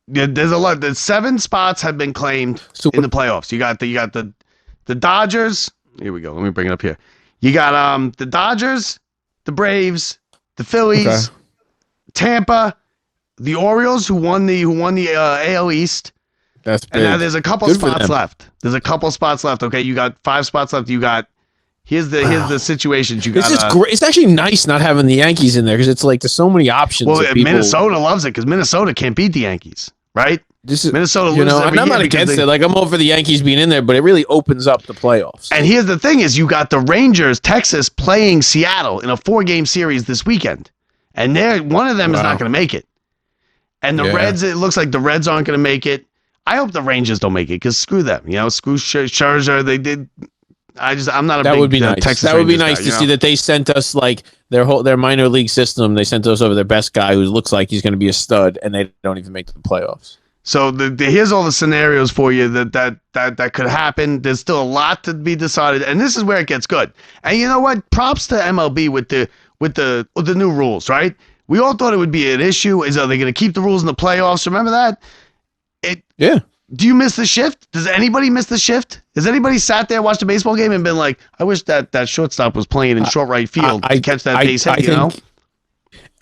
there's a lot. The 7 spots have been claimed in the playoffs. You got the Dodgers. Here we go. Let me bring it up here. You got the Dodgers, the Braves, the Phillies, Tampa, the Orioles, who won the AL East. That's big. And now there's a couple spots left. Okay, you got 5 spots left. You got here's the situations you got. This is great. It's actually nice not having the Yankees in there because it's like there's so many options. Well, Minnesota loves it because Minnesota can't beat the Yankees, right? Minnesota loses every and I'm year not against it. Like, I'm all for the Yankees being in there, but it really opens up the playoffs. And here's the thing: is you got the Rangers, Texas, playing Seattle in a 4-game series this weekend, and one of them is not going to make it. And the Reds, it looks like the Reds aren't going to make it. I hope the Rangers don't make it because screw them. Screw Scherzer. They did. I'm not a big That would be nice. Texas That would be nice guy, to see that they sent us like their minor league system. They sent us over their best guy who looks like he's going to be a stud, and they don't even make the playoffs. So here's all the scenarios for you that could happen. There's still a lot to be decided, and this is where it gets good. And you know what? Props to MLB with the new rules, right? We all thought it would be an issue. Are they going to keep the rules in the playoffs? Remember that? Yeah. Do you miss the shift? Does anybody miss the shift? Has anybody sat there, watched a baseball game, and been like, I wish that shortstop was playing in short right field to catch that base hit, you know?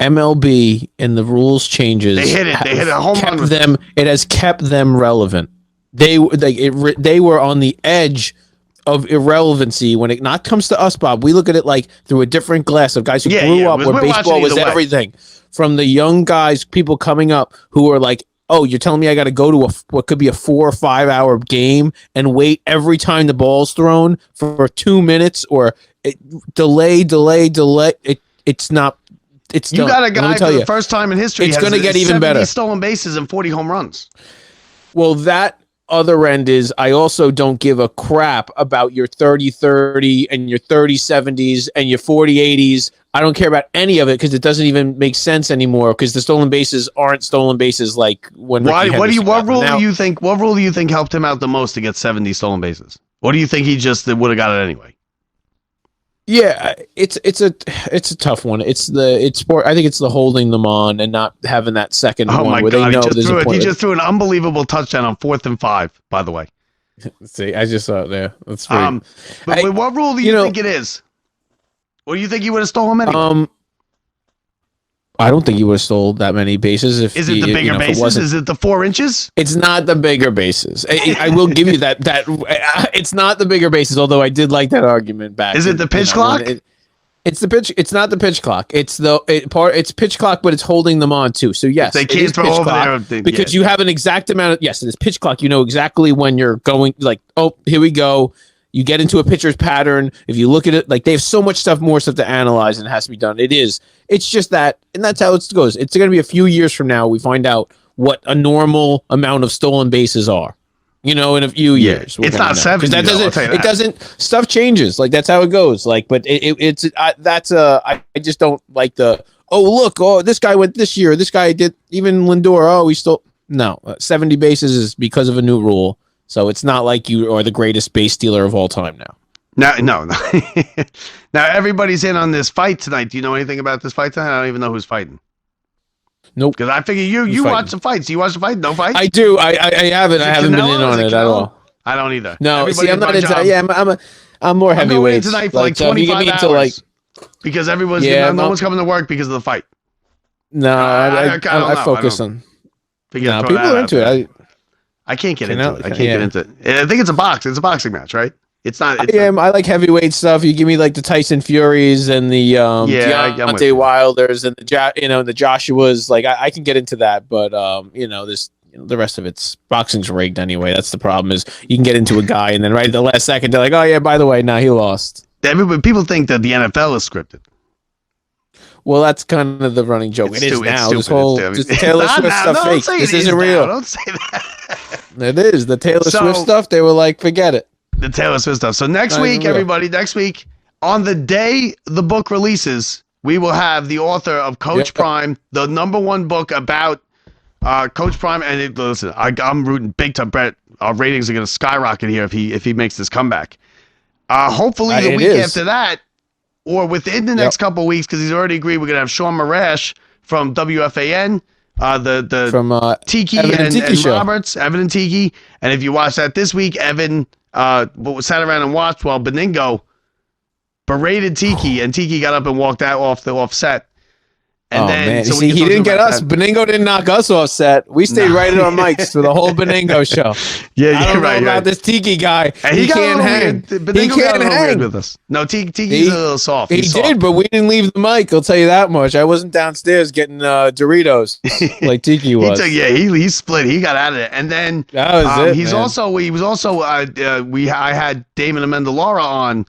MLB and the rules changes. They hit it. They hit a home run. It has kept them relevant. They were on the edge of irrelevancy when it not comes to us, Bob. We look at it like through a different glass of guys who grew up where baseball was everything. From the young guys, people coming up who are like, oh, you're telling me I got to go to what could be a 4 or 5 hour game and wait every time the ball's thrown for 2 minutes or delay. It's not. It's you got a guy for the first time in history. It's going to get even better. Stolen bases and 40 home runs. Well, that other end is I also don't give a crap about your 30-30 and your 30-70s and your 40-80s. I don't care about any of it because it doesn't even make sense anymore because the stolen bases aren't stolen bases like when. What rule do you think helped him out the most to get 70 stolen bases? What do you think he just would have got it anyway? Yeah, it's a tough one. It's sport. I think it's the holding them on and not having that second one my where God, they know he just threw an unbelievable touchdown on 4th and 5. By the way, see, I just saw it there. That's great. But what rule do you think it is? Or do you think he would have stolen anyway? I don't think he would have stole that many bases. Is it the bigger bases? Is it the 4 inches? It's not the bigger bases. I will give you that. It's not the bigger bases. Although I did like that argument back. Is it the pitch clock? It's the pitch. It's not the pitch clock. It's It's pitch clock, but it's holding them on too. So yes, they can't throw over there because you have an exact amount of. Yes, it is pitch clock. You know exactly when you're going. Like, oh, here we go. You get into a pitcher's pattern. If you look at it, like they have so much more stuff to analyze and it has to be done. It's just that, and that's how it goes. It's going to be a few years from now. We find out what a normal amount of stolen bases are, in a few years. It's not 70. It doesn't, stuff changes. Like that's how it goes. Like, but I just don't like this guy went this year. This guy did even Lindor. Oh, he stole. No, 70 bases is because of a new rule. So it's not like you are the greatest base stealer of all time now. No. Now everybody's in on this fight tonight. Do you know anything about this fight tonight? I don't even know who's fighting. Nope. Because I figure you watch the fights. Do you watch the fight? No fight? I do. I haven't. I haven't been in on it at all. I don't either. No. See, I'm not into. Yeah, I'm more heavyweight tonight for like 25 hours. Because everyone's no one's coming to work because of the fight. No, I focus on. People are into it. I can't get into it. I can't get into it. I think it's a boxing match, right? It's not. I like heavyweight stuff. You give me like the Tyson Furies and the Deontay Wilders and the Joshuas. Like I can get into that, but the rest of it's boxing's rigged anyway. That's the problem. Is you can get into a guy and then right at the last second they're like, oh yeah, by the way, he lost. People think that the NFL is scripted. Well, that's kind of the running joke. It is now. This whole Taylor Swift stuff fake. This isn't real. Don't say that. It is. The Taylor Swift stuff, they were like, forget it. The Taylor Swift stuff. So next week, everybody, next week, on the day the book releases, we will have the author of Coach Prime, the #1 book about Coach Prime. And listen, I'm rooting big time. Brett, our ratings are going to skyrocket here if he makes this comeback. Hopefully the week after that, or within the next couple of weeks, because he's already agreed, we're going to have Sean Marash from WFAN. From Tiki and Roberts, Evan and Tiki. And if you watch that this week, Evan sat around and watched while Beningo berated Tiki, and Tiki got up and walked out off set. And man, so he didn't get us. Beningo didn't knock us off set. We stayed right at our mics for the whole Beningo show. Yeah, I don't know about this Tiki guy. And he can't hang. He can't hang with us. No, Tiki's a little soft. He did, but we didn't leave the mic. I'll tell you that much. I wasn't downstairs getting Doritos like Tiki was. He split. He got out of it, and then that was it. I had Damon Amendolara on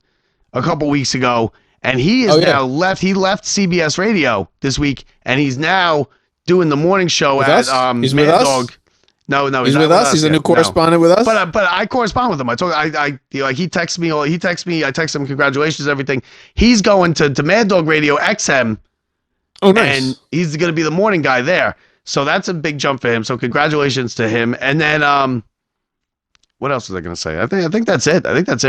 a couple weeks ago. And he is now left. He left CBS Radio this week, and he's now doing the morning show at he's Mad with Dog. us? No, he's with us. He's a new correspondent with us. But I correspond with him. He texts me. I text him congratulations, everything. He's going to Mad Dog Radio XM. Oh, nice. And he's going to be the morning guy there. So that's a big jump for him. So congratulations to him. And then what else was I going to say? I think that's it. I got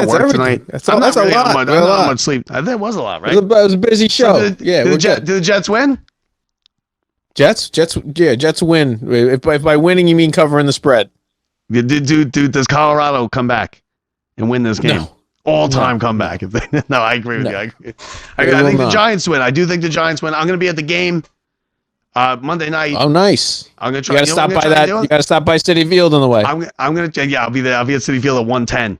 work tonight. That's a lot. I don't have much sleep. I think it was a lot, right? It was a busy show. So did the Jets win? Jets win. If by winning you mean covering the spread. Does Colorado come back and win this game? No. All-time comeback. No, I agree with you. I think the Giants win. I do think the Giants win. I'm going to be at the game Monday night. Oh, nice. I'm gonna try. You got to stop by that. You got to stop by Citi Field on the way. I'm gonna. Yeah, I'll be there. I'll be at Citi Field at 1:10.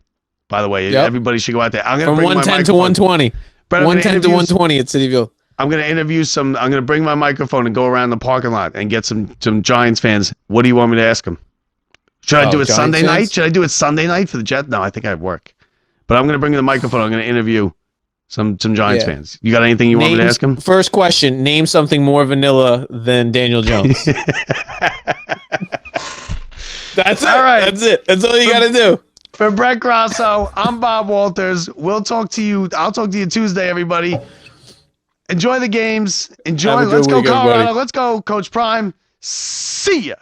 By the way, everybody should go out there. I'm gonna from bring 110 to 120. 110 to 120 at Citi Field. I'm gonna interview some. I'm gonna bring my microphone and go around the parking lot and get some Giants fans. What do you want me to ask them? Should I do it Giants Sunday fans? night? Should I do it Sunday night for the Jets? No, I think I have work. But I'm gonna bring the microphone. I'm gonna interview some Giants fans. You got anything you want me to ask them? First question: name something more vanilla than Daniel Jones. That's all right. That's it. That's all you got to do. For Brett Grasso, I'm Bob Walters. We'll talk to you. I'll talk to you Tuesday, everybody. Enjoy the games. Enjoy. Let's go, Colorado. Let's go, Coach Prime. See ya.